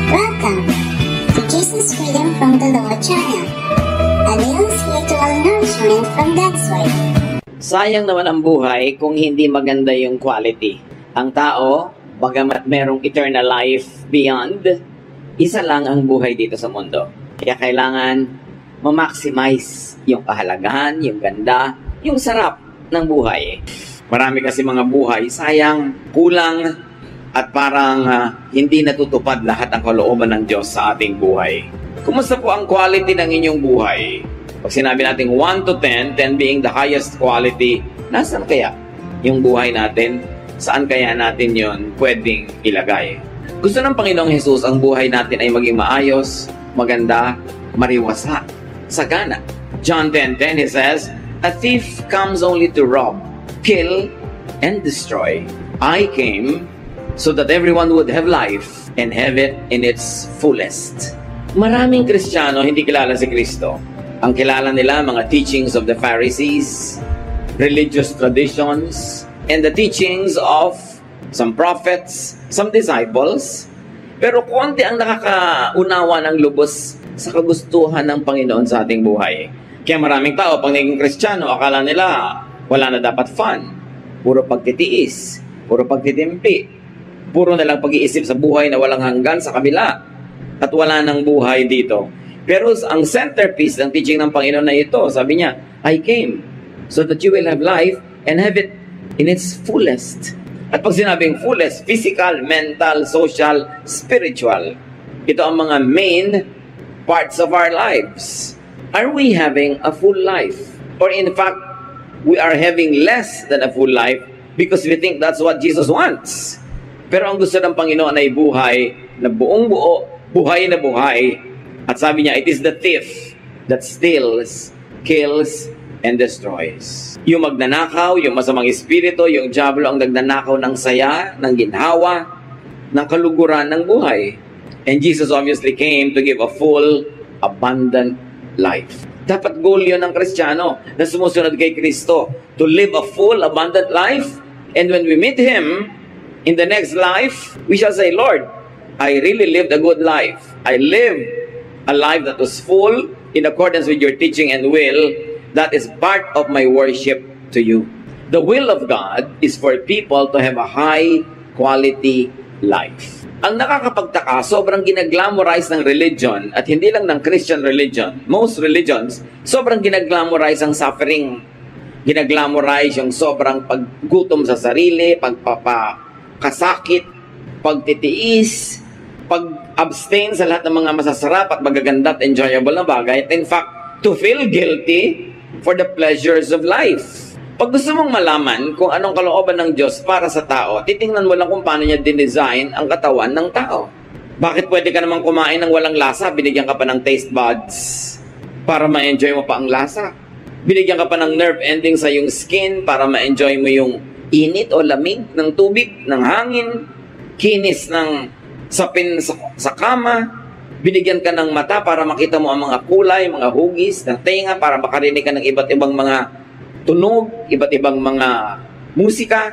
Welcome to Jesus Freedom from the Law channel, a little spiritual nourishment from God's Word. Sayang naman ang buhay kung hindi maganda yung quality. Ang tao, bagamat merong eternal life beyond, isa lang ang buhay dito sa mundo. Kaya kailangan ma-maximize yung kahalagahan, yung ganda, yung sarap ng buhay. Marami kasi mga buhay, sayang, kulang, at parang hindi natutupad lahat ang kalooban ng Diyos sa ating buhay. Kumusta po ang quality ng inyong buhay? Pag sinabi natin 1 to 10, 10 being the highest quality, nasaan kaya yung buhay natin? Saan kaya natin yon pwedeng ilagay? Gusto ng Panginoong Jesus ang buhay natin ay maging maayos, maganda, mariwasa, sagana. John 10:10, He says, "A thief comes only to rob, kill, and destroy. I came so that everyone would have life and have it in its fullest." Maraming Kristiyano hindi kilala si Kristo. Ang kilala nila mga teachings of the Pharisees, religious traditions, and the teachings of some prophets, some disciples. Pero konti ang nakakaunawa ng lubos sa kagustuhan ng Panginoon sa ating buhay. Kaya maraming tao, pag naging Kristiyano, akala nila wala na dapat fun. Puro pagtitiis, puro pagtitimpi, puro na lang pag-iisip sa buhay na walang hanggan sa kabila at wala nang buhay dito. Pero ang centerpiece ng teaching ng Panginoon na ito, sabi niya, I came so that you will have life and have it in its fullest. At pag sinabing fullest, physical, mental, social, spiritual. Ito ang mga main parts of our lives. Are we having a full life? Or in fact, we are having less than a full life because we think that's what Jesus wants. Pero ang gusto ng Panginoon ay buhay na buong buo, buhay na buhay. At sabi niya, it is the thief that steals, kills, and destroys. Yung magnanakaw, yung masamang espiritu, yung diablo ang nagnanakaw ng saya, ng ginhawa, ng kaluguran ng buhay. And Jesus obviously came to give a full, abundant life. Dapat goal yun ng Kristiyano na sumusunod kay Kristo, to live a full, abundant life. And when we meet Him, in the next life, we shall say, Lord, I really lived a good life. I lived a life that was full in accordance with your teaching and will. That is part of my worship to you. The will of God is for people to have a high quality life. Ang nakakapagtaka, sobrang ginaglamorize ng religion at hindi lang ng Christian religion. Most religions, sobrang ginaglamorize ang suffering. Ginaglamorize yung sobrang paggutom sa sarili, pagpapakasakit, pagtitiis, pag-abstain sa lahat ng mga masasarap at magaganda at enjoyable na bagay. In fact, to feel guilty for the pleasures of life. Pag gusto mong malaman kung anong kalooban ng Diyos para sa tao, titingnan mo lang kung paano niya dinesign ang katawan ng tao. Bakit pwede ka namang kumain ng walang lasa, binigyan ka pa ng taste buds para ma-enjoy mo pa ang lasa? Binigyan ka pa ng nerve ending sa yung skin para ma-enjoy mo yung init o lamig ng tubig, ng hangin, kinis ng sapin sa kama. Binigyan ka ng mata para makita mo ang mga kulay, mga hugis, ng tenga para makarinig ka ng iba't ibang mga tunog, iba't ibang mga musika.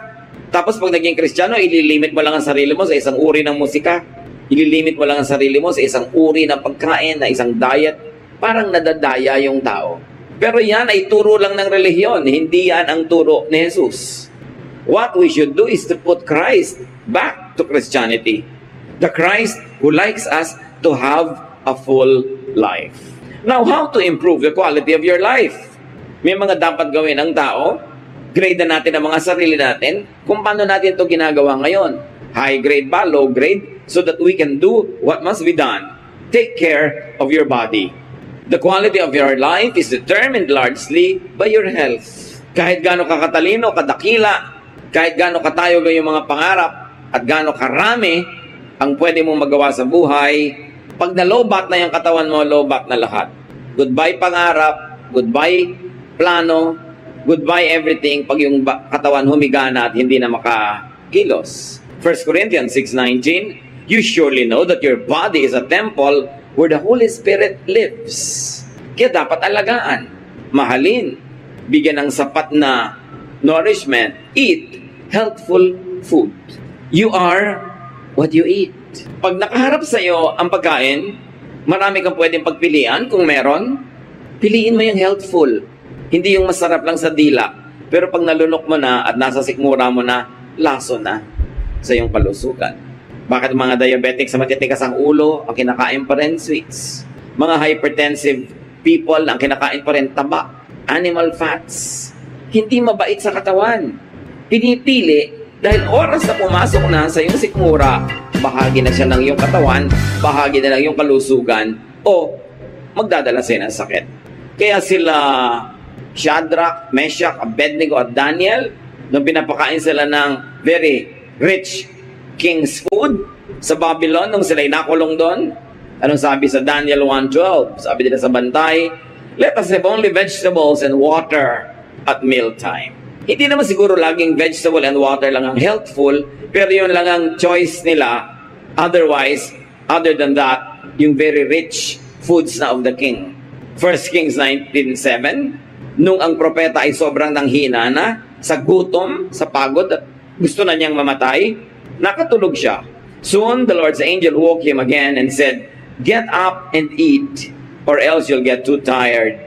Tapos pag naging Kristiyano, ililimit mo lang ang sarili mo sa isang uri ng musika. Ililimit mo lang ang sarili mo sa isang uri ng pagkain, na isang diet. Parang nadadaya yung tao. Pero yan ay turo lang ng relihiyon, hindi yan ang turo ni Jesus. What we should do is to put Christ back to Christianity. The Christ who likes us to have a full life. Now, how to improve the quality of your life? May mga dapat gawin ng tao. Grade na natin ang mga sarili natin kung paano natin ito ginagawa ngayon. High grade ba? Low grade? So that we can do what must be done. Take care of your body. The quality of your life is determined largely by your health. Kahit gaano ka katalino, kadakila, kahit gaano katayog yung mga pangarap, at gaano karami ang pwede mong magawa sa buhay, pag na-lowbat na yung katawan mo, lowbat na lahat. Goodbye pangarap, goodbye plano, goodbye everything pag yung katawan humiga na at hindi na makakilos. 1 Corinthians 6:19, you surely know that your body is a temple where the Holy Spirit lives. Kaya dapat alagaan, mahalin, bigyan ng sapat na nourishment, eat healthful food. You are what you eat. Pag nakaharap sa'yo ang pagkain, marami kang pwedeng pagpilian kung meron. Piliin mo yung healthful. Hindi yung masarap lang sa dila. Pero pag nalunok mo na at nasa sikmura mo na, laso na sa iyong kalusugan. Bakit mga diabetic sa matitikas ang ulo, ang kinakain pa rin sweets? Mga hypertensive people, ang kinakain pa rin taba, animal fats. Hindi mabait sa katawan. Pinipili dahil oras na pumasok na sa iyong sikmura, bahagi na siya ng iyong katawan, bahagi na ng iyong kalusugan, o magdadala sa'yo ng sakit. Kaya sila Shadrach, Meshach, Abednego at Daniel, nung pinapakain sila ng very rich king's food sa Babylon, nung sila'y nakulong doon, anong sabi sa Daniel 1:12? Sabi nila sa bantay, let us have only vegetables and water at mealtime. Hindi naman siguro laging vegetable and water lang ang healthful, pero yun lang ang choice nila. Otherwise, other than that, yung very rich foods na of the king. 1 Kings 19:7, nung ang propeta ay sobrang nanghina na, sa gutom, sa pagod, at gusto na niyang mamatay, nakatulog siya. Soon, the Lord's angel woke him again and said, get up and eat, or else you'll get too tired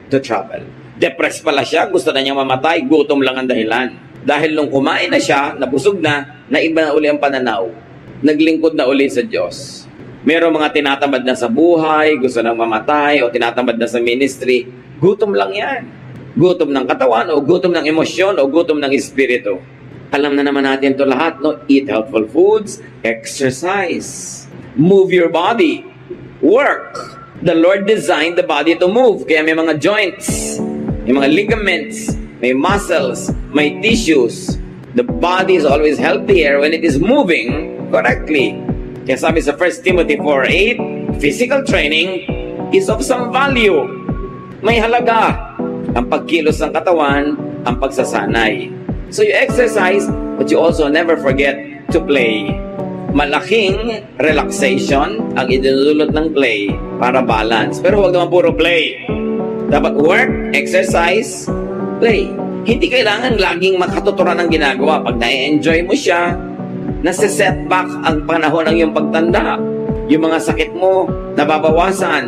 to travel. Depressed pala siya, gusto na niyang mamatay, gutom lang ang dahilan. Dahil nung kumain na siya, nabusog na, naiba na uli ang pananaw. Naglingkod na uli sa Diyos. Merong mga tinatamad na sa buhay, gusto nang mamatay, o tinatamad na sa ministry. Gutom lang yan. Gutom ng katawan, o gutom ng emosyon, o gutom ng espiritu. Alam na naman natin ito lahat, no? Eat healthful foods, exercise, move your body, work. The Lord designed the body to move. Kaya may mga joints, may mga ligaments, may muscles, may tissues. The body is always healthier when it is moving correctly. Kaya sabi sa 1 Timothy 4:8, physical training is of some value. May halaga ang pagkilos ng katawan, ang pagsasanay. So you exercise, but you also never forget to play. Malaking relaxation ang idinudulot ng play para balance. Pero huwag naman puro play. Dapat work, exercise, play. Hindi kailangan laging makatuturan ng ginagawa. Pag na-enjoy mo siya, nasa-setback ang panahon ng iyong pagtanda. Yung mga sakit mo, nababawasan.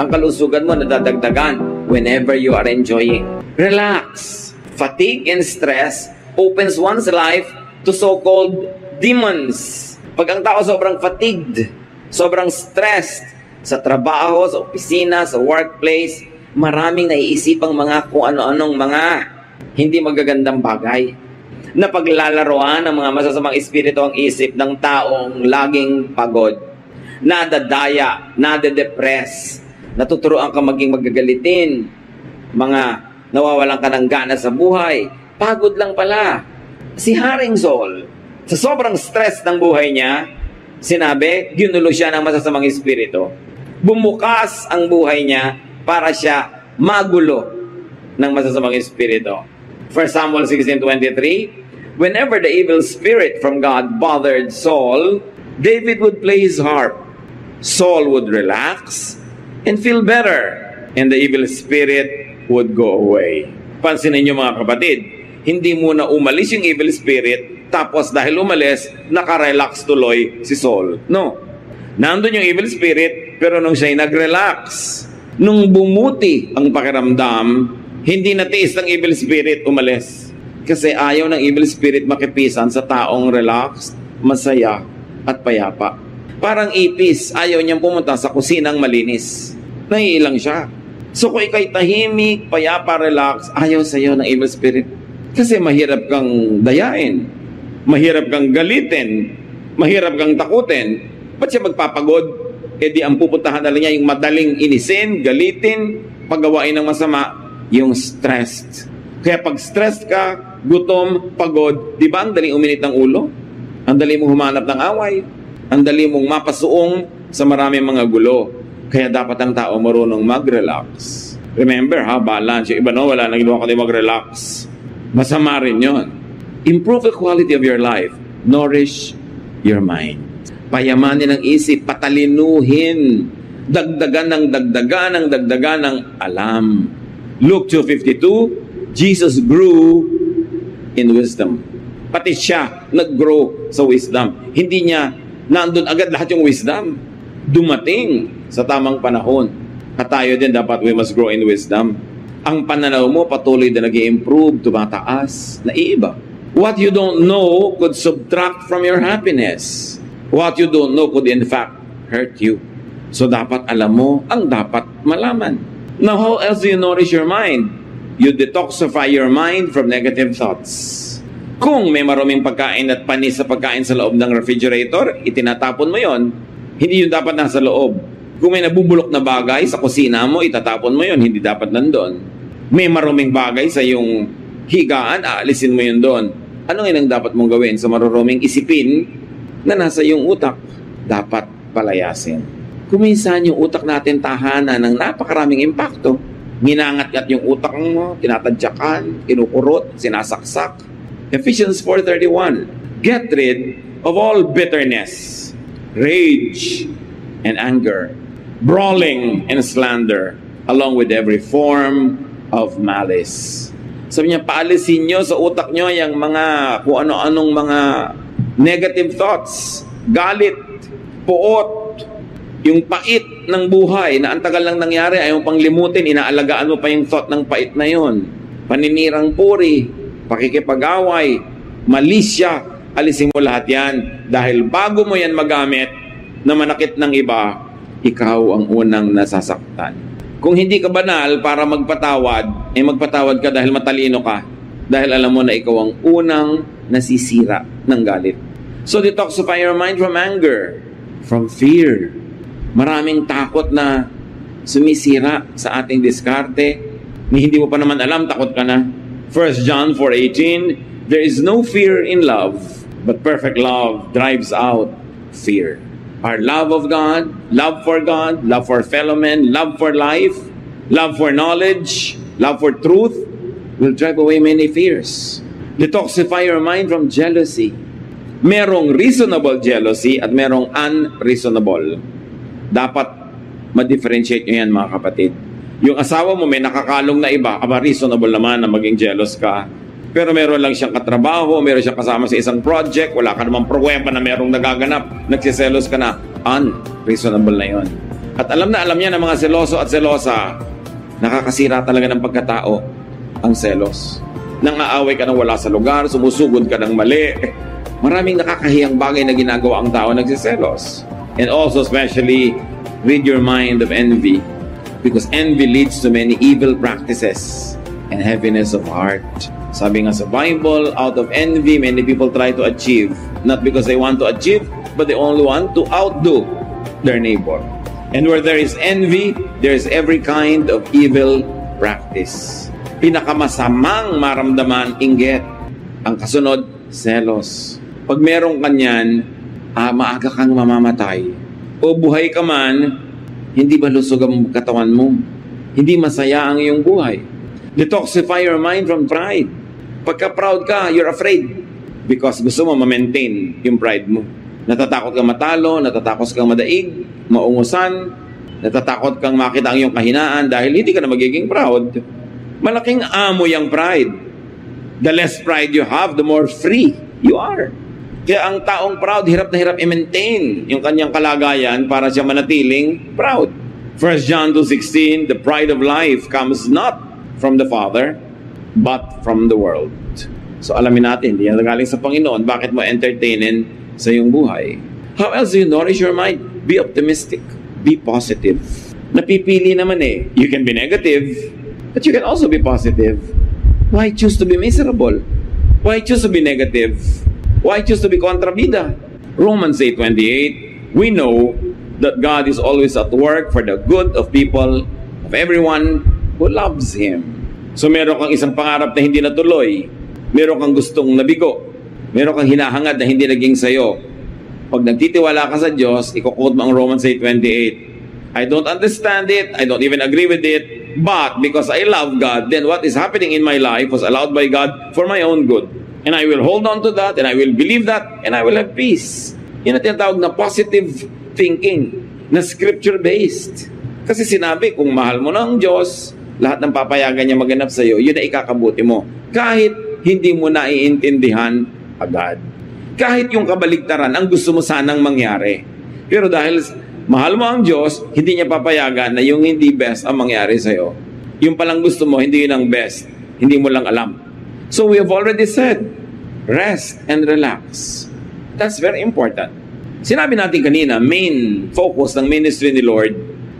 Ang kalusugan mo, nadadagdagan whenever you are enjoying. Relax. Fatigue and stress opens one's life to so-called demons. Pag ang tao sobrang fatigued, sobrang stressed sa trabaho, sa opisina, sa workplace, maraming naiisipang mga kung ano-anong mga hindi magagandang bagay na paglalaroan ng mga masasamang espiritu ang isip ng taong laging pagod, nadadaya, nade-depress, natuturoan ka maging magagalitin, mga nawawalan ka ng gana sa buhay, pagod lang pala. Si Haring Saul, sa sobrang stress ng buhay niya, sinabi, ginulo siya ng masasamang espiritu. Bumukas ang buhay niya para siya magulo ng masasamang espiritu. 1 Samuel 16:23, whenever the evil spirit from God bothered Saul, David would play his harp. Saul would relax and feel better, and the evil spirit would go away. Pansinin niyo mga kapatid, hindi muna umalis yung evil spirit, tapos dahil umalis, nakarelax tuloy si Saul. No. Nandun yung evil spirit, pero nung siya'y nag-relax, nung bumuti ang pakiramdam, hindi natiis ng evil spirit, umalis. Kasi ayaw ng evil spirit makipisan sa taong relaxed, masaya, at payapa. Parang ipis, ayaw niyang pumunta sa kusinang malinis. Naiilang siya. So kung ikaw'y tahimik, payapa, relax, ayaw sa'yo ng evil spirit. Kasi mahirap kang dayain, mahirap kang galitin, mahirap kang takutin. Ba't siya magpapagod? E di ang pupuntahan na lang niya yung madaling inisin, galitin, paggawain ng masama, yung stressed. Kaya pag stressed ka, gutom, pagod, di ba ang daling uminit ng ulo? Ang dali mong humanap ng away. Ang dali mong mapasuong sa maraming mga gulo. Kaya dapat ang tao marunong mag-relax. Remember ha, balance. Yung iba no, wala nang ginawa kundi mag-relax. Masama rin yun. Improve the quality of your life. Nourish your mind. Payamanin ang isip, patalinuhin. Dagdagan ng alam. Luke 2:52, Jesus grew in wisdom. Pati siya nag-grow sa wisdom. Hindi niya nandun agad lahat yung wisdom. Dumating sa tamang panahon. At tayo din dapat we must grow in wisdom. Ang pananaw mo patuloy na nag-i-improve, tumataas, naiiba. What you don't know could subtract from your happiness. What you don't know could in fact hurt you. So dapat alam mo ang dapat malaman. Now how else do you nourish your mind? You detoxify your mind from negative thoughts. Kung may maruming pagkain at panis sa pagkain sa loob ng refrigerator, itinatapon mo yon. Hindi yun dapat nasa loob. Kung may nabubulok na bagay sa kusina mo, itatapon mo yon. Hindi dapat nandun. May maruming bagay sa iyong higaan, aalisin mo yun doon. Ano ngayon ang dapat mong gawin sa maruruming isipin na nasa iyong utak? Dapat palayasin. Kuminsan yung utak natin tahanan ng napakaraming impakto. Minangat-ngat yung utak mo, tinatadyakan, kinukurot, sinasaksak. Ephesians 4:31, get rid of all bitterness, rage, and anger, brawling and slander, along with every form of malice. Sabi niya, paalisin nyo sa utak nyo yung mga kung ano-anong mga negative thoughts, galit, puot, yung pait ng buhay na ang tagal lang nangyari, ayaw pang limutin, inaalagaan mo pa yung thought ng pait na yon. Paninirang puri, pakikipag-away, malisya, alisin mo lahat yan. Dahil bago mo yan magamit na manakit ng iba, ikaw ang unang nasasaktan. Kung hindi ka banal para magpatawad, magpatawad ka dahil matalino ka. Dahil alam mo na ikaw ang unang nasisira ng galit. So detoxify your mind from anger, from fear. Maraming takot na sumisira sa ating diskarte. Hindi mo pa naman alam, takot ka na. 1 John 4:18, there is no fear in love, but perfect love drives out fear. Our love of God, love for fellow men, love for life, love for knowledge, love for truth will drive away many fears. Detoxify your mind from jealousy. Merong reasonable jealousy at merong unreasonable. Dapat ma-differentiate nyo yan, mga kapatid. Yung asawa mo may nakakalong na iba, reasonable naman na maging jealous ka. Pero meron lang siyang katrabaho, meron siyang kasama sa isang project, wala ka namang problema na merong nagaganap, nagsiselos ka na, unreasonable na yon. At alam niya ng mga seloso at selosa, nakakasira talaga ng pagkatao ang selos. Nang aaway ka nang wala sa lugar, sumusugod ka ng mali. Maraming nakakahiyang bagay na ginagawa ang tao nagsiselos. And also especially, rid your mind of envy. Because envy leads to many evil practices and heaviness of heart. Sabi nga sa Bible, out of envy, many people try to achieve. Not because they want to achieve, but they only want to outdo their neighbor. And where there is envy, there is every kind of evil practice. Pinakamasamang maramdaman, inggit. Ang kasunod, selos. Pag merong kanyan, maaga kang mamamatay. O buhay ka man, hindi ba lusog ang katawan mo? Hindi masaya ang iyong buhay. Detoxify your mind from pride. Pagka proud ka, you're afraid. Because gusto mo ma-maintain yung pride mo. Natatakot kang matalo, natatakot kang madaig, maungusan, natatakot kang makita ang iyong kahinaan dahil hindi ka na magiging proud. Malaking amo yung pride. The less pride you have, the more free you are. Kaya ang taong proud, hirap na hirap i-maintain yung kanyang kalagayan para siya manatiling proud. 1 John 2:16, the pride of life comes not from the Father, but from the world. So alamin natin, hindi yan galing sa Panginoon. Bakit mo entertainin sa iyong buhay? How else do you nourish your mind? Be optimistic. Be positive. Napipili naman You can be negative, but you can also be positive. Why choose to be miserable? Why choose to be negative? Why choose to be kontrabida? Romans 8:28, we know that God is always at work for the good of people, of everyone who loves Him. So meron kang isang pangarap na hindi natuloy, meron kang gustong nabigo, meron kang hinahangad na hindi naging sayo. Pag nagtitiwala ka sa Diyos, i-quote mo ang Romans 8:28. I don't understand it, I don't even agree with it, but because I love God, then what is happening in my life was allowed by God for my own good. And I will hold on to that, and I will believe that, and I will have peace. Yan ang tinatawag na positive thinking, na scripture-based. Kasi sinabi, kung mahal mo ng Diyos, lahat ng papayagan niya maganap sa iyo, yun na ikakabuti mo. Kahit hindi mo naiintindihan agad. Kahit yung kabaligtaran, ang gusto mo sanang mangyari. Pero dahil mahal mo ang Diyos, hindi niya papayagan na yung hindi best ang mangyari sa'yo. Yung palang gusto mo, hindi yun ang best. Hindi mo lang alam. So we have already said, rest and relax. That's very important. Sinabi natin kanina, main focus ng ministry ni Lord,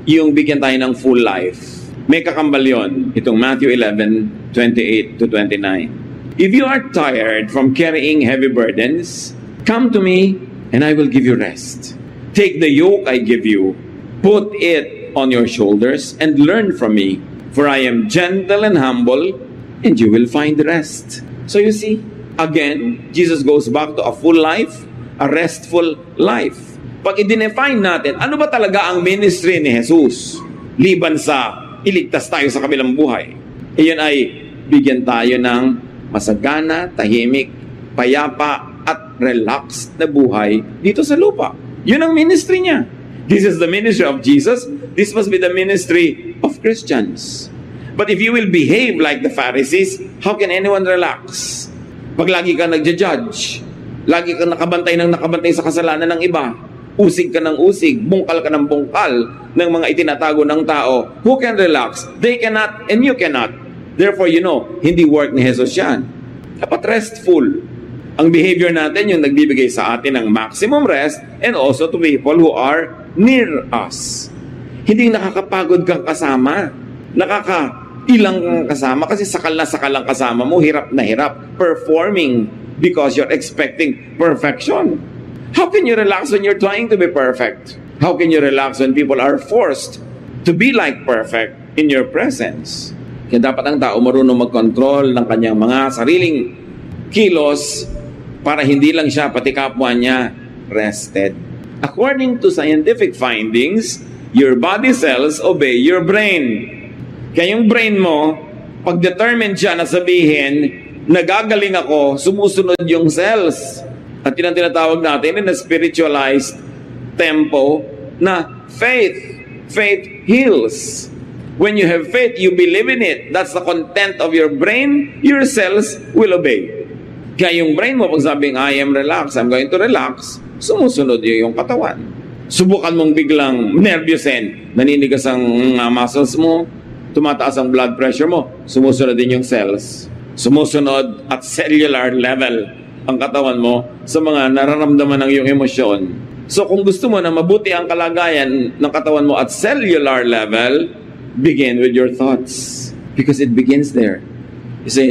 yung bigyan tayo ng full life. May kakambal yun, itong Matthew 11:28 to 29. If you are tired from carrying heavy burdens, come to me and I will give you rest. Take the yoke I give you, put it on your shoulders and learn from me, for I am gentle and humble, and you will find rest. So you see, again, Jesus goes back to a full life, a restful life. Pag i-define natin, ano ba talaga ang ministry ni Jesus? Liban sa iligtas tayo sa kabilang buhay. Iyon ay bigyan tayo ng masagana, tahimik, payapa, at relaxed na buhay dito sa lupa. Yun ang ministry niya. This is the ministry of Jesus. This must be the ministry of Christians. But if you will behave like the Pharisees, how can anyone relax? Pag lagi ka nagja-judge, lagi ka nakabantay sa kasalanan ng iba, usig ka ng usig, bungkal ka ng bungkal ng mga itinatago ng tao, who can relax? They cannot and you cannot. Therefore, hindi work ni Jesus yan. Dapat restful. Ang behavior natin yung nagbibigay sa atin ng maximum rest and also to people who are near us. Hindi nakakapagod kang kasama. Nakakailang kang kasama kasi sakal ang kasama mo, hirap na hirap performing because you're expecting perfection. How can you relax when you're trying to be perfect? How can you relax when people are forced to be like perfect in your presence? Kaya dapat ang tao marunong mag-control ng kanyang mga sariling kilos para hindi lang siya pati kapwa niya rested. According to scientific findings, your body cells obey your brain. Kaya yung brain mo, pag determined siya na sabihin, nagagaling ako, sumusunod yung cells. At yun ang tinatawag natin na spiritualized tempo na faith. Faith heals. When you have faith, you believe in it. That's the content of your brain. Your cells will obey. Kaya yung brain mo, pag sabing, I am relaxed, I'm going to relax, sumusunod yung katawan. Subukan mong biglang nervyusin, naninigas ang muscles mo, tumataas ang blood pressure mo, sumusunod din yung cells. Sumusunod at cellular level ang katawan mo sa mga nararamdaman ng iyong emosyon. So kung gusto mo na mabuti ang kalagayan ng katawan mo at cellular level, begin with your thoughts. Because it begins there. You say,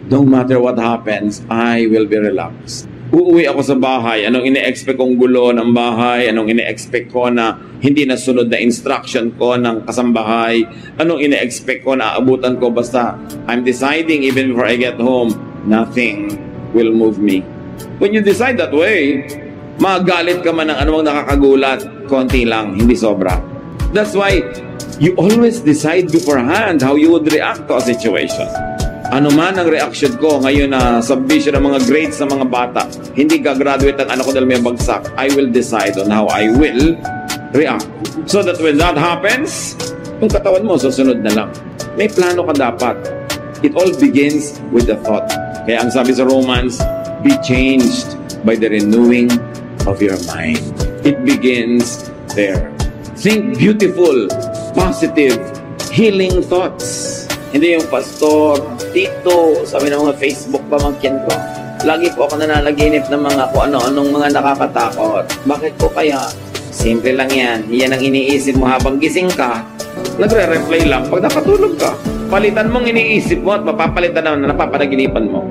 don't matter what happens, I will be relaxed. Uuwi ako sa bahay, anong ine-expect kong gulo ng bahay, anong ine-expect ko na hindi nasunod na instruction ko ng kasambahay, anong ine-expect ko na aabutan ko, basta I'm deciding even before I get home, nothing will move me. When you decide that way, magalit ka man ng anumang nakakagulat, konti lang, hindi sobra. That's why you always decide beforehand how you would react to a situation. Ano man ang reaction ko ngayon na submission ng mga grades sa mga bata, hindi gagraduate ang anak ko dahil may bagsak, I will decide on how I will react. So that when that happens, yung katawan mo susunod na lang. May plano ka dapat. It all begins with the thought. Kaya ang sabi sa Romans, be changed by the renewing of your mind. It begins there. Think beautiful, positive, healing thoughts. Hindi yung pastor, tito, sabi ng mga Facebook pamangkin ko, lagi po ako nananaginip ng mga kung ano-anong mga nakakatakot. Bakit po kaya? Simple lang yan. Yan ang iniisip mo habang gising ka. Nagre-replay lang pag nakatulog ka. Palitan mong iniisip mo at mapapalitan na napapanaginipan mo.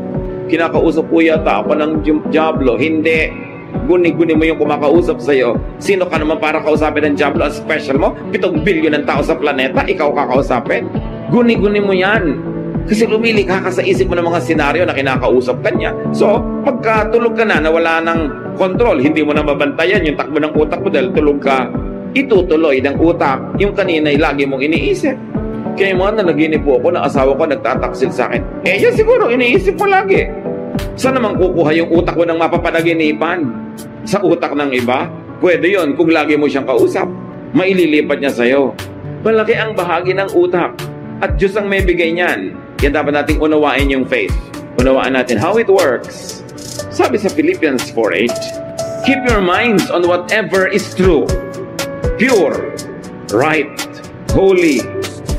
Kinakausap po yata ako ng Diablo. Hindi. Guni-guni mo yung kumakausap sa'yo. Sino ka naman para kausapin ng Diablo? Ang special mo? 7 billion ng tao sa planeta, ikaw kakausapin? Guni-guni mo yan. Kasi lumilikha ka sa isip mo ng mga senaryo na kinakausap ka niya. So, pagkatulog ka na wala ng control, hindi mo na mabantayan yung takbo ng utak mo dahil tulog ka, itutuloy ng utak yung kanina'y lagi mong iniisip. Kaya mga nanaginip po ako ng asawa ko nagtataksil sa akin. Yan siguro iniisip mo lagi. Saan naman kukuha yung utak mo ng mapapanaginipan? Sa utak ng iba? Pwede yon kung lagi mo siyang kausap. Maililipat niya sa'yo. Malaki ang bahagi ng utak. At Diyos ang may bigay niyan. Kaya dapat nating unawain yung faith. Unawaan natin how it works. Sabi sa Philippians 4:8, keep your minds on whatever is true, pure, right, holy,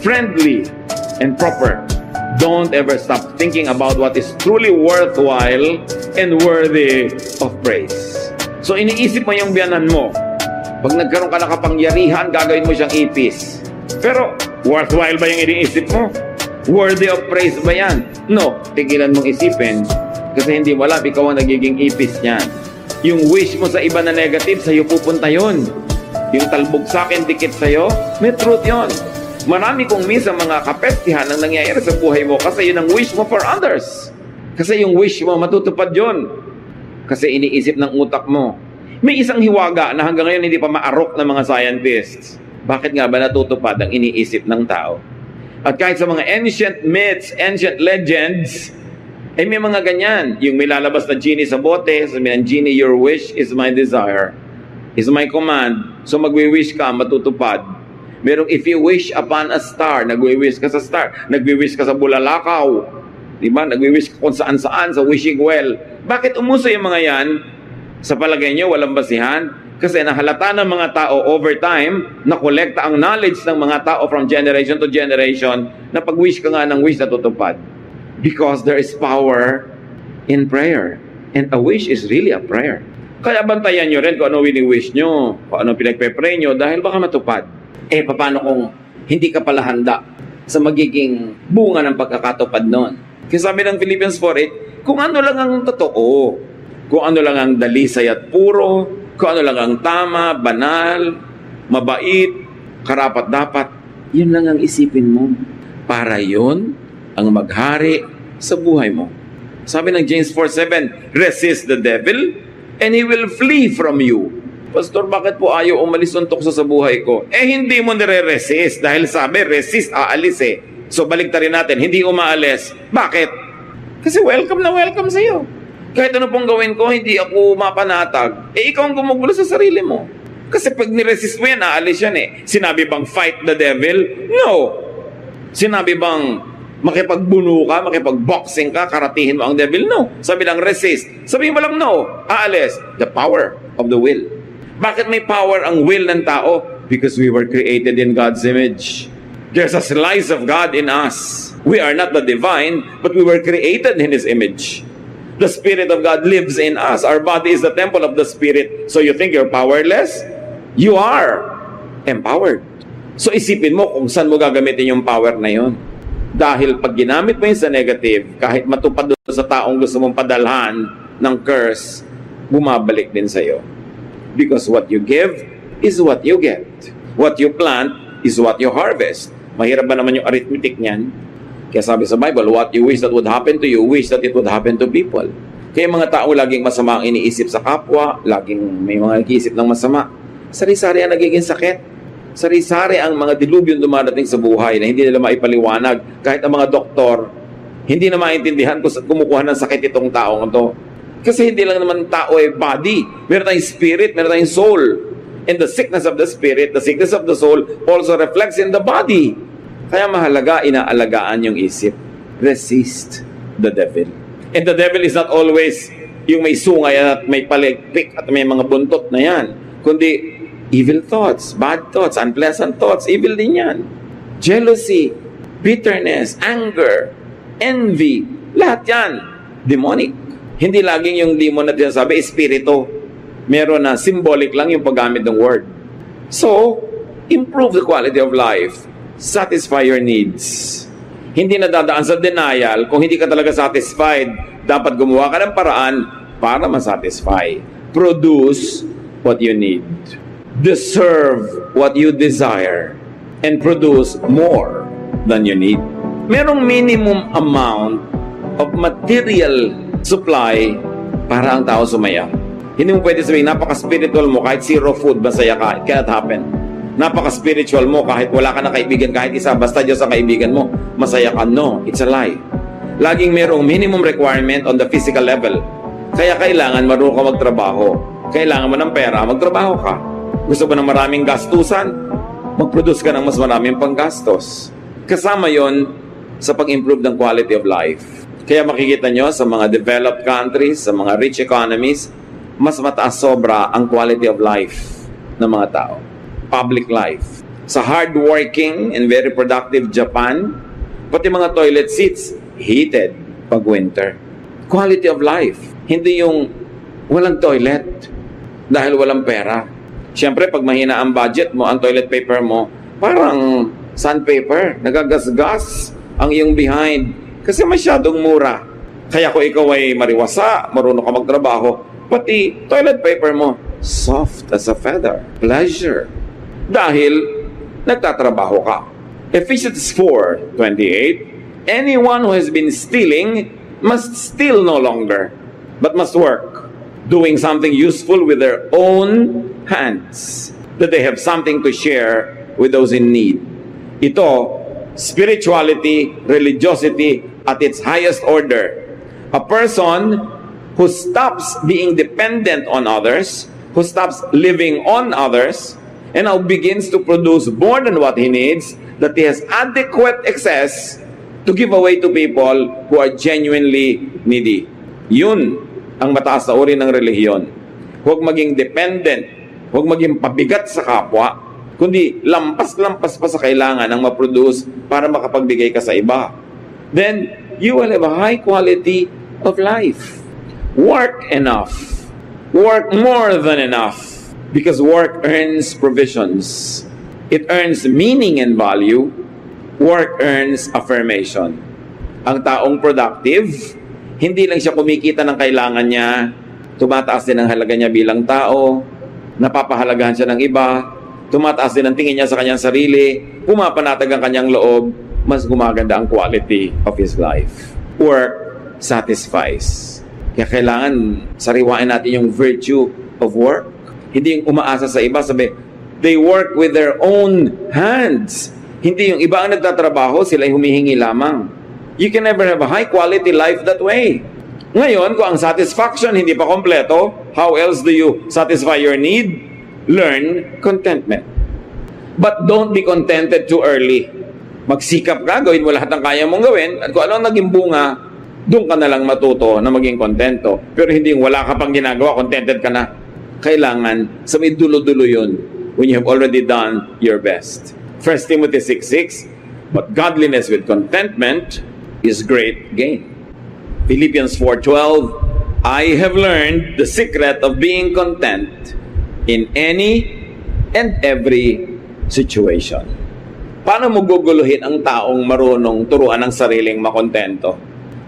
friendly, and proper. Don't ever stop thinking about what is truly worthwhile and worthy of praise. So iniisip mo yung biyanan mo. Pag nagkaroon ka ng kapangyarihan, gagawin mo siyang ipis. Pero worthwhile ba yung iniisip mo? Worthy of praise ba yan? No, tigilan mong isipin. Kasi hindi mo alam, ikaw ang nagiging ipis niyan. Yung wish mo sa iba na negative, sa'yo pupunta yon. Yung talbog sa akin, dikit sa'yo, may truth yon. Marami kong minsan mga kapestihan ang nangyayari sa buhay mo kasi yun ang wish mo for others. Kasi yung wish mo, matutupad yon. Kasi iniisip ng utak mo. May isang hiwaga na hanggang ngayon hindi pa maarok ng mga scientists. Bakit nga ba natutupad ang iniisip ng tao? At kahit sa mga ancient myths, ancient legends, ay may mga ganyan. Yung may lalabas na genie sa bote, sabi ng genie, your wish is my desire, is my command. So magwi-wish ka, matutupad. Merong if you wish upon a star, nagwi-wish ka sa star. Nagwi-wish ka sa bulalakaw. Diba? Nagwi-wish ka kung saan-saan, sa wishing well. Bakit umuso yung mga yan? Sa palagay nyo, walang basihan? Kasi nahalata ng mga tao over time, nakolekta ang knowledge ng mga tao from generation to generation, na pag-wish ka nga ng wish, natutupad. Because there is power in prayer. And a wish is really a prayer. Kaya bantayan nyo rin kung ano wini-wish nyo, kung ano pinagpe-pray nyo, dahil baka matupad. Eh, paano kung hindi ka pala handa sa magiging bunga ng pagkakatupad nun? Kasi sabi ng Philippians 4:8, kung ano lang ang totoo, kung ano lang ang dalisay at puro, kung ano lang ang tama, banal, mabait, karapat-dapat, yun lang ang isipin mo. Para yun ang maghari sa buhay mo. Sabi ng James 4:7, resist the devil and he will flee from you. Pastor, bakit po ayaw umalis ng tukso sa buhay ko? Eh, hindi mo nire-resist. Dahil sabi, resist, aalis eh. So, baligtarin natin, hindi umaalis. Bakit? Kasi welcome na welcome sa'yo. Kahit ano pong gawin ko, hindi ako mapanatag. Eh, ikaw ang gumugulo sa sarili mo. Kasi pag niresist mo yan, aalis yan eh. Sinabi bang fight the devil? No. Sinabi bang makipagbuno ka, makipagboxing ka, karatihin mo ang devil? No. Sabi lang resist. Sabi mo lang no. Aalis. The power of the will. Bakit may power ang will ng tao? Because we were created in God's image. There's a slice of God in us. We are not the divine, but we were created in His image. The Spirit of God lives in us. Our body is the temple of the Spirit. So you think you're powerless? You are empowered. So isipin mo kung saan mo gagamitin yung power na yun. Dahil pag ginamit mo yun sa negative, kahit matupad doon sa taong gusto mong padalhan ng curse, bumabalik din sa'yo. Because what you give is what you get. What you plant is what you harvest. Mahirap ba naman yung arithmetic niyan? Kaya sabi sa Bible, what you wish that would happen to you, wish that it would happen to people. Kaya mga tao laging masama ang iniisip sa kapwa, laging may mga nag-iisip ng masama. Sari-sari ang nagiging sakit. Sari-sari ang mga dilubyo dumadating sa buhay na hindi nila maipaliwanag. Kahit ang mga doktor, hindi na maintindihan kung kumukuha ng sakit itong taong ito. Kasi hindi lang naman tao ay body. Meron tayong spirit, meron tayong soul. And the sickness of the spirit, the sickness of the soul also reflects in the body. Kaya mahalaga, inaalagaan yung isip. Resist the devil. And the devil is not always yung may sungay at may paligpik at may mga buntot na yan. Kundi evil thoughts, bad thoughts, unpleasant thoughts, evil din yan. Jealousy, bitterness, anger, envy, lahat yan, demonic. Hindi laging yung demon na sinasabi, espiritu. Meron na symbolic lang yung paggamit ng word. So, improve the quality of life. Satisfy your needs. Hindi na dadaan sa denial kung hindi ka talaga satisfied. Dapat gumawa ka ng paraan para masatisfy. Produce what you need. Deserve what you desire. And produce more than you need. Merong minimum amount of material supply para ang tao sumaya. Hindi mo pwede sabihin, napaka-spiritual mo, kahit zero food, masaya ka. It cannot happen. Napaka-spiritual mo, kahit wala ka na kaibigan, kahit isa, basta Diyos ang kaibigan mo, masaya ka. No, it's a lie. Laging merong minimum requirement on the physical level. Kaya kailangan marunong ka magtrabaho. Kailangan mo ng pera, magtrabaho ka. Gusto mo ng maraming gastusan? Mag-produce ka ng mas maraming panggastos. Kasama yon sa pag-improve ng quality of life. Kaya makikita nyo sa mga developed countries, sa mga rich economies, mas mataas sobra ang quality of life ng mga tao. Public life. Sa hardworking and very productive Japan, pati mga toilet seats, heated pag winter. Quality of life. Hindi yung walang toilet dahil walang pera. Siyempre, pag mahina ang budget mo, ang toilet paper mo, parang sandpaper, nagagasgas ang iyong behind. Kasi masyadong mura. Kaya kung ikaw ay mariwasa, marunong ka magtrabaho, pati toilet paper mo, soft as a feather. Pleasure. Dahil nagtatrabaho ka. Ephesians 4:28, anyone who has been stealing must steal no longer, but must work, doing something useful with their own hands, that they have something to share with those in need. Ito, spirituality, religiosity at its highest order. A person who stops being dependent on others, who stops living on others, and now begins to produce more than what he needs, that he has adequate excess to give away to people who are genuinely needy. Yun ang mataas na uri ng relihiyon. Huwag maging dependent, huwag maging pabigat sa kapwa, kundi lampas-lampas pa sa kailangan ang ma-produce para makapagbigay ka sa iba. Then, you will have a high quality of life. Work enough. Work more than enough. Because work earns provisions. It earns meaning and value. Work earns affirmation. Ang taong productive, hindi lang siya kumikita ng kailangan niya, tumataas din ang halaga niya bilang tao, napapahalagahan siya ng iba, tumataas din ang tingin niya sa kanyang sarili, pumapanatag ang kanyang loob, mas gumaganda ang quality of his life. Work satisfies. Kaya kailangan sariwain natin yung virtue of work. Hindi yung umaasa sa iba, sabi, they work with their own hands. Hindi yung iba ang nagtatrabaho, sila ay humihingi lamang. You can never have a high quality life that way. Ngayon, kung ang satisfaction hindi pa kompleto, how else do you satisfy your need? Learn contentment. But don't be contented too early. Magsikap ka, gawin mo lahat ng kaya mong gawin, at kung ano ang naging bunga, doon ka na lang matuto na maging kontento. Pero hindi yung wala ka pang ginagawa, contented ka na. Kailangan sa may dulo-dulo yun when you have already done your best. 1 Timothy 6:6, but godliness with contentment is great gain. Philippians 4:12, I have learned the secret of being content in any and every situation. Paano mo guguluhin ang taong marunong turuan ng sariling makontento?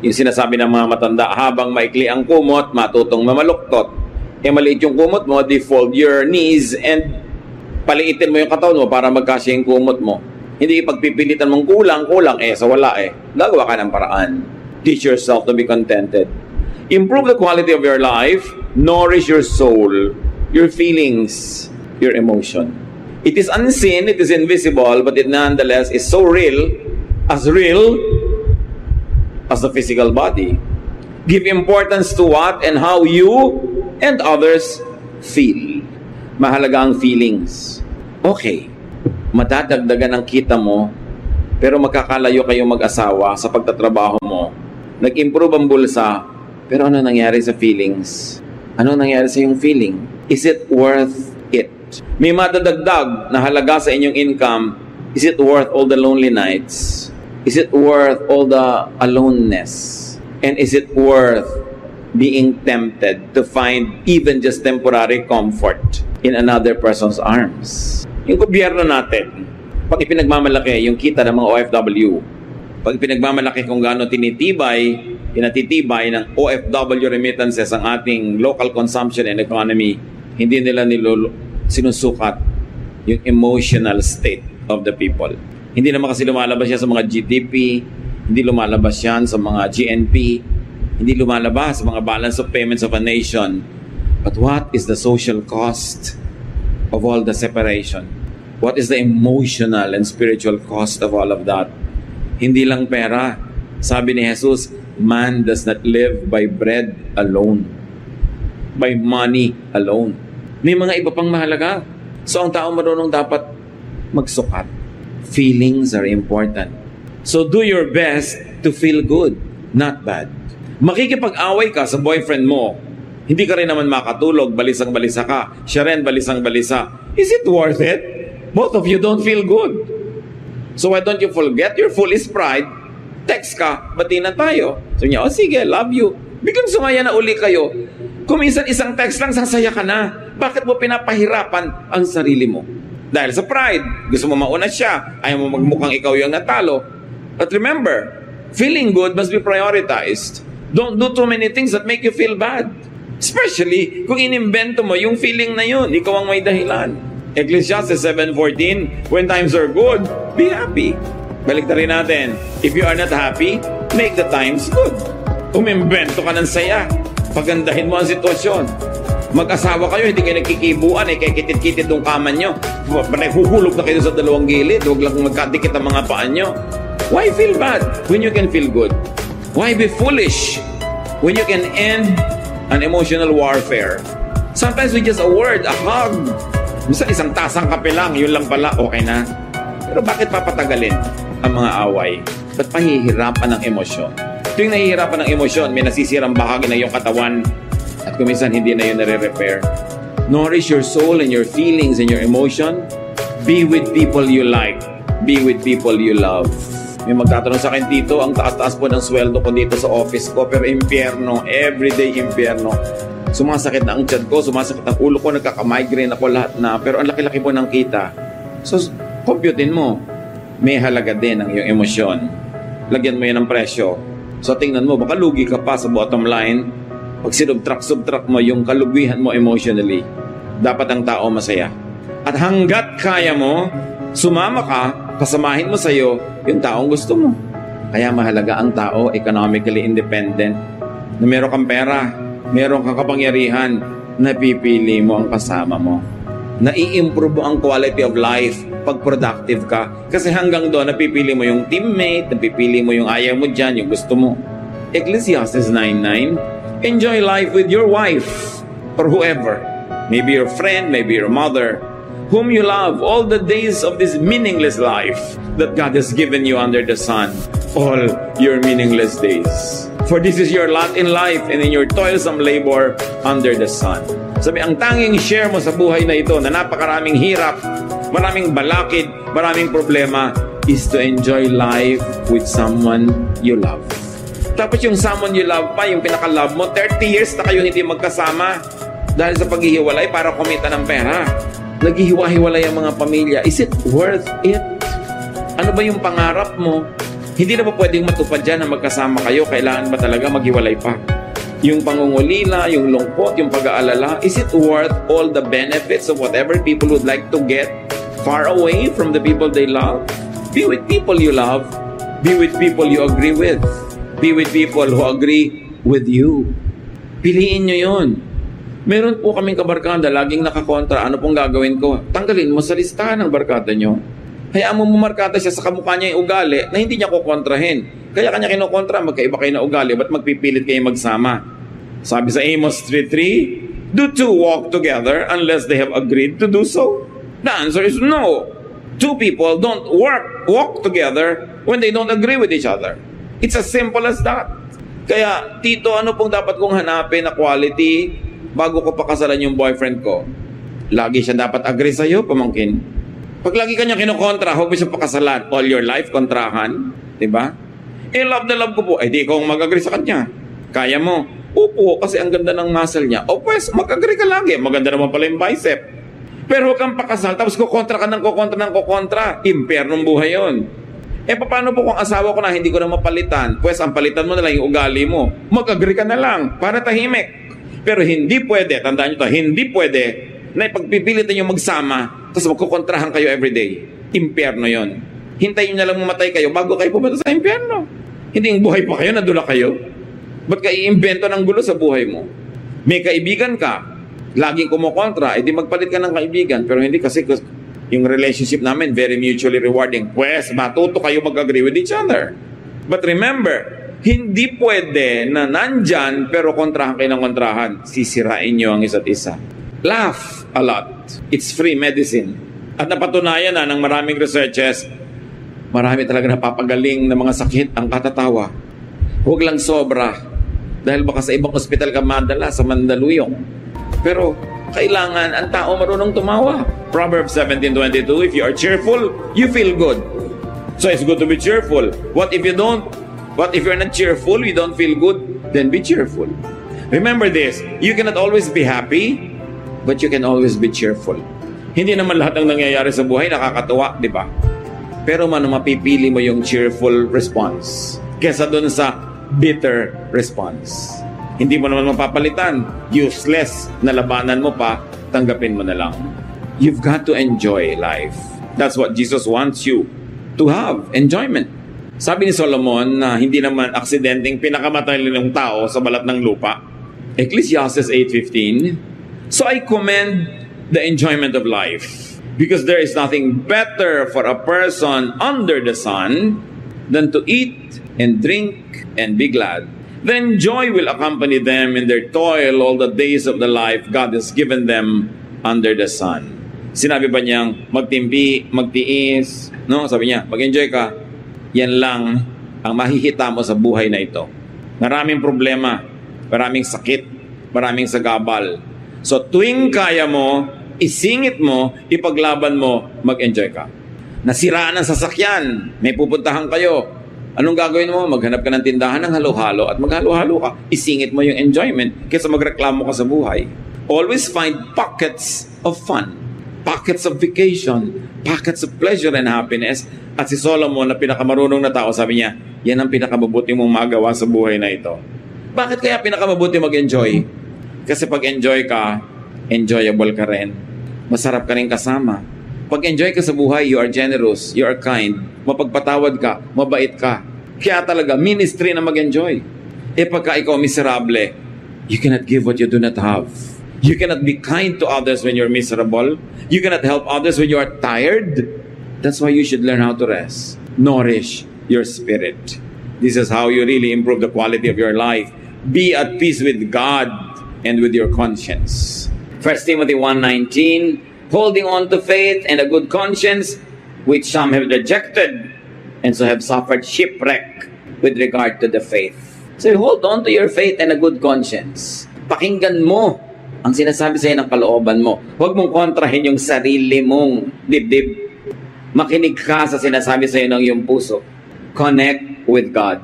Yung sinasabi ng mga matanda, habang maikli ang kumot, matutong mamaluktot. Maliit yung kumot mo, defold your knees and paliitin mo yung katawan mo para magkasya yung kumot mo. Hindi ipagpipilitan mong kulang, sa wala Gagawa ka ng paraan. Teach yourself to be contented. Improve the quality of your life. Nourish your soul, your feelings, your emotion. It is unseen, it is invisible, but it nonetheless is so real as the physical body. Give importance to what and how you and others feel. Mahalaga ang feelings. Okay, madadagdagan ang kita mo, pero magkakalayo kayong mag-asawa sa pagtatrabaho mo. Nag-improve ang bulsa, pero ano nangyari sa feelings? Ano nangyari sa iyong feeling? Is it worth it? May madadagdag na halaga sa inyong income. Is it worth all the lonely nights? Is it worth all the aloneness? And is it worth being tempted to find even just temporary comfort in another person's arms? Yung gobyerno natin, pag ipinagmamalaki yung kita ng mga OFW, pag ipinagmamalaki kung gaano pinatitibay ng OFW remittances ang ating local consumption and economy, hindi nila sinusukat yung emotional state of the people. Hindi naman kasi lumalabas yan sa mga GDP, hindi lumalabas yan sa mga GNP, hindi lumalabas sa mga balance of payments of a nation. But what is the social cost of all the separation? What is the emotional and spiritual cost of all of that? Hindi lang pera. Sabi ni Jesus, man does not live by bread alone, by money alone. May mga iba pang mahalaga. So ang tao marunong dapat magsukat. Feelings are important. So do your best to feel good. not bad. Makikipag-away ka sa boyfriend mo, hindi ka rin naman makatulog, balisang-balisa ka, siya rin balisang-balisa. Is it worth it? Both of you don't feel good. So why don't you forget your foolish pride? Text ka, bati na tayo. Sabi niya, sige, love you. Biglang sumaya na uli kayo. Kung minsan isang text lang, sasaya ka na. Bakit mo pinapahirapan ang sarili mo? Dahil sa pride, gusto mo mauna siya, ayaw mo magmukhang ikaw yung natalo. But remember, feeling good must be prioritized. Don't do too many things that make you feel bad. Especially kung inimbento mo yung feeling na yun, ikaw ang may dahilan. Ecclesiastes 7:14, when times are good, be happy. Balik na rin natin, if you are not happy, make the times good. Umimbento ka ng saya, pagandahin mo ang sitwasyon. Mag-asawa kayo, hindi kayo nagkikibuan, kaya kitit-kitit yung kama nyo. Huhulog na kayo sa dalawang gilid, huwag lang magkadikit ang mga paan nyo. Why feel bad when you can feel good? Why be foolish when you can end an emotional warfare? Sometimes with just a word, a hug, minsan isang tasang kape lang, yun lang pala, okay na. Pero bakit papatagalin ang mga away? Ba't pahihirapan ng emosyon? Tuwing nahihirapan ng emosyon, may nasisirang bahagi na yung katawan at kung minsan hindi na yun nare-repair. Nourish your soul and your feelings and your emotion. Be with people you like. Be with people you love. May magtatanong sa akin dito, ang taas-taas po ng sweldo ko dito sa office ko, pero impyerno, everyday impyerno. Sumasakit na ang tiyan ko, sumasakit ang ulo ko, nagkaka-migraine ako lahat na, pero ang laki-laki po ng kita. So, computein mo, may halaga din ang iyong emosyon. Lagyan mo yan ng presyo. So, tingnan mo, baka lugi ka pa sa bottom line. Pag sinubtract mo yung kalugihan mo emotionally, dapat ang tao masaya. At hanggat kaya mo, sumama ka, kasamahin mo sa'yo yung taong gusto mo. Kaya mahalaga ang tao, economically independent, na meron kang pera, meron kang kapangyarihan, napipili mo ang kasama mo. Nai-improve mo ang quality of life pag productive ka. Kasi hanggang doon, napipili mo yung teammate, napipili mo yung ayaw mo dyan, yung gusto mo. Ecclesiastes 9:9, enjoy life with your wife or whoever. Maybe your friend, maybe your mother, whom you love all the days of this meaningless life that God has given you under the sun, all your meaningless days. For this is your lot in life and in your toilsome labor under the sun. Sabi, ang tanging share mo sa buhay na ito na napakaraming hirap, maraming balakid, maraming problema, is to enjoy life with someone you love. Tapos yung someone you love pa, yung pinaka-love mo, 30 years na kayo hindi magkasama dahil sa paghihiwalay para kumita ng pera. Naghihiwa-hiwalay ang mga pamilya. Is it worth it? Ano ba yung pangarap mo? Hindi na ba pwedeng matupad dyan na magkasama kayo? Kailangan ba talaga maghiwalay pa? Yung pangungulila, yung lungkot, yung pag-aalala, is it worth all the benefits of whatever people would like to get far away from the people they love? Be with people you love. Be with people you agree with. Be with people who agree with you. Piliin nyo yun. Meron po kaming kabarkada, laging nakakontra. Ano pong gagawin ko? Tanggalin mo sa listahan ng barkada nyo. Hayaan mo markada siya sa kamukha niya yung ugali na hindi niya kukontrahin. Kaya kanya kinokontra, magkaiba kayo na ugali. Ba't magpipilit kayo magsama? Sabi sa Amos 3:3, do two walk together unless they have agreed to do so? The answer is no. Two people don't walk together when they don't agree with each other. It's as simple as that. Kaya, Tito, ano pong dapat kong hanapin na quality bago ko pakasalan yung boyfriend ko? Lagi siya dapat agree sa'yo, pamangkin. Pag lagi kanya kinokontra, huwag mo siya pakasalan. All your life, kontrahan. Diba? Love na love ko po. Di ikaw mag-agree sa kanya. Kaya mo. Upo, kasi ang ganda ng muscle niya. O pues, mag-agree ka lagi. Maganda naman pala yung bicep. Pero huwag kang pakasal, tapos kukontra ka ng kukontra. Impernong buhay yun. Paano po kung asawa ko na hindi ko na mapalitan? Pues, ang palitan mo na lang yung ugali mo. Mag-agree ka na lang para tahimik. Pero hindi pwede, tandaan nyo to, hindi pwede na ipagpipilit ninyo magsama tapos magkukontrahan kayo everyday. Impyerno yon. Hintayin nyo na lang mamatay kayo bago kayo pumunta sa impyerno. Hindi yung buhay pa kayo, nadula kayo. Ba't ka iimbento ng gulo sa buhay mo? May kaibigan ka, laging kumukontra, edi magpalit ka ng kaibigan. Pero hindi kasi yung relationship namin very mutually rewarding. Pues, matuto kayo mag-agree with each other. But remember, hindi pwede na nandyan pero kontrahan kayo ng kontrahan. Sisirain nyo ang isa't isa. Laugh a lot. It's free medicine. At napatunayan na ng maraming researches, marami talaga napapagaling na mga sakit ang katatawa. Huwag lang sobra. Dahil baka sa ibang ospital ka madala, sa Mandaluyong. Pero kailangan ang tao marunong tumawa. Proverbs 17:22, if you are cheerful, you feel good. So it's good to be cheerful. What if you don't? What if you're not cheerful, you don't feel good? Then be cheerful. Remember this, you cannot always be happy, but you can always be cheerful. Hindi naman lahat ng nangyayari sa buhay nakakatuwa, di ba? Pero mapipili mo yung cheerful response kesa dun sa bitter response. Hindi mo naman mapapalitan. Useless na labanan mo pa, tanggapin mo na lang. You've got to enjoy life. That's what Jesus wants you to have, enjoyment. Sabi ni Solomon na hindi naman aksidenteng pinakamatay ng tao sa balat ng lupa. Ecclesiastes 8:15, so I commend the enjoyment of life, because there is nothing better for a person under the sun than to eat and drink and be glad. Then joy will accompany them in their toil all the days of the life God has given them under the sun. Sinabi ba niyang magtimpi, magtiis? No, sabi niya, mag-enjoy ka. Yan lang ang mahihita mo sa buhay na ito. Maraming problema, maraming sakit, maraming sagabal. So tuwing kaya mo, isingit mo, ipaglaban mo, mag-enjoy ka. Nasiraan ang sasakyan, may pupuntahan kayo. Anong gagawin mo? Maghanap ka ng tindahan ng halo-halo at maghalo-halo ka. Isingit mo yung enjoyment kaysa magreklamo ka sa buhay. Always find pockets of fun, pockets of vacation, pockets of pleasure and happiness. At si Solomon na pinakamarunong na tao, sabi niya, yan ang pinakamabuti mong magawa sa buhay na ito. Bakit kaya pinakamabuti mag-enjoy? Kasi pag enjoy ka, enjoyable ka rin. Masarap ka rin kasama. Pag enjoy ka sa buhay, you are generous, you are kind, mapagpatawad ka, mabait ka. Kaya talaga, ministry na mag-enjoy. Pagka ikaw miserable, you cannot give what you do not have. You cannot be kind to others when you're miserable. You cannot help others when you are tired. That's why you should learn how to rest. Nourish your spirit. This is how you really improve the quality of your life. Be at peace with God and with your conscience. 1 Timothy 1:19, holding on to faith and a good conscience, which some have rejected, and so have suffered shipwreck with regard to the faith. So hold on to your faith and a good conscience. Pakinggan mo ang sinasabi sa'yo ng kalooban mo. Huwag mong kontrahin yung sarili mong dibdib. Makinig ka sa sinasabi sa'yo ng iyong puso. Connect with God.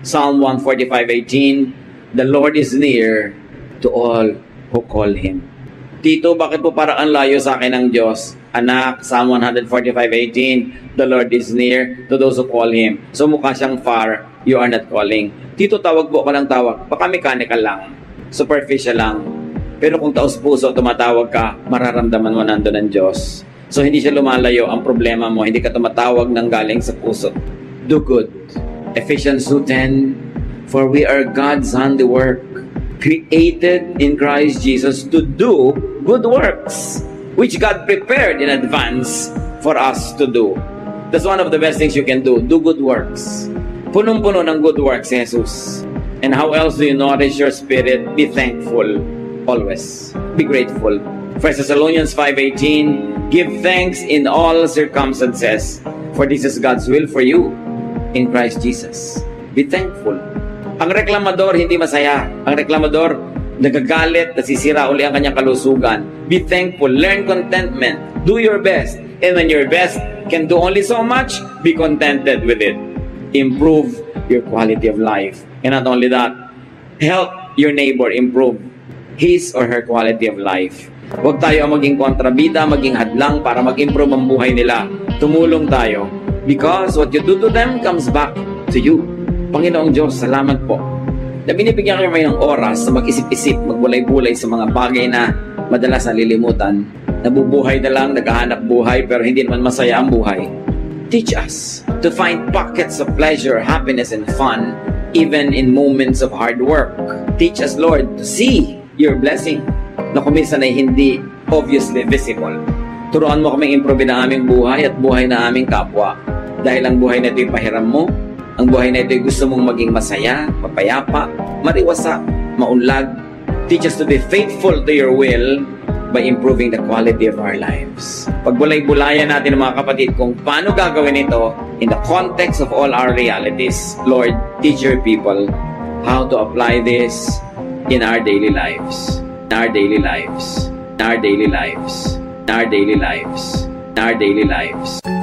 Psalm 145:18, the Lord is near to all who call Him. Tito, bakit po parang ang layo sa akin ng Diyos? Anak, Psalm 145:18, the Lord is near to those who call Him. So mukha siyang far, you are not calling. Tito, tawag po ka ng tawag. Baka mechanical lang. Superficial lang. Pero kung taos puso tumatawag ka, mararamdaman mo nandun ang Diyos. So hindi siya lumalayo ang problema mo, hindi ka tumatawag ng galing sa puso. Do good. Ephesians 2:10, for we are God's handiwork, created in Christ Jesus to do good works, which God prepared in advance for us to do. That's one of the best things you can do. Do good works. Punong-puno ng good works si Jesus. And how else do you nourish your spirit? Be thankful always. Be grateful. 1 Thessalonians 5:18, give thanks in all circumstances, for this is God's will for you in Christ Jesus. Be thankful. Ang reklamador hindi masaya. Ang reklamador nagagalit, nasisira uli ang kanyang kalusugan. Be thankful. Learn contentment. Do your best. And when your best can do only so much, be contented with it. Improve your quality of life. And not only that, help your neighbor improve his or her quality of life. Huwag tayo maging kontrabida, maging hadlang para mag-improve ang buhay nila. Tumulong tayo. Because what you do to them comes back to you. Panginoong Diyos, salamat po na binibigyan kayo ng oras na mag-isip-isip, magbulay-bulay sa mga bagay na madalas nalilimutan. Nabubuhay na lang, naghahanap buhay, pero hindi naman masaya ang buhay. Teach us to find pockets of pleasure, happiness, and fun, even in moments of hard work. Teach us, Lord, to see your blessing na kuminsan ay hindi obviously visible. Turuan mo kaming improve na aming buhay at buhay na aming kapwa. Dahil ang buhay na ito'y pahiram mo, ang buhay na ito'y gusto mong maging masaya, mapayapa, mariwasa, maunlad. Teach us to be faithful to your will, by improving the quality of our lives. Pagbulay-bulayan natin mga kapatid kung paano gagawin ito in the context of all our realities. Lord, teach your people how to apply this in our daily lives. In our daily lives. In our daily lives. In our daily lives. In our daily lives.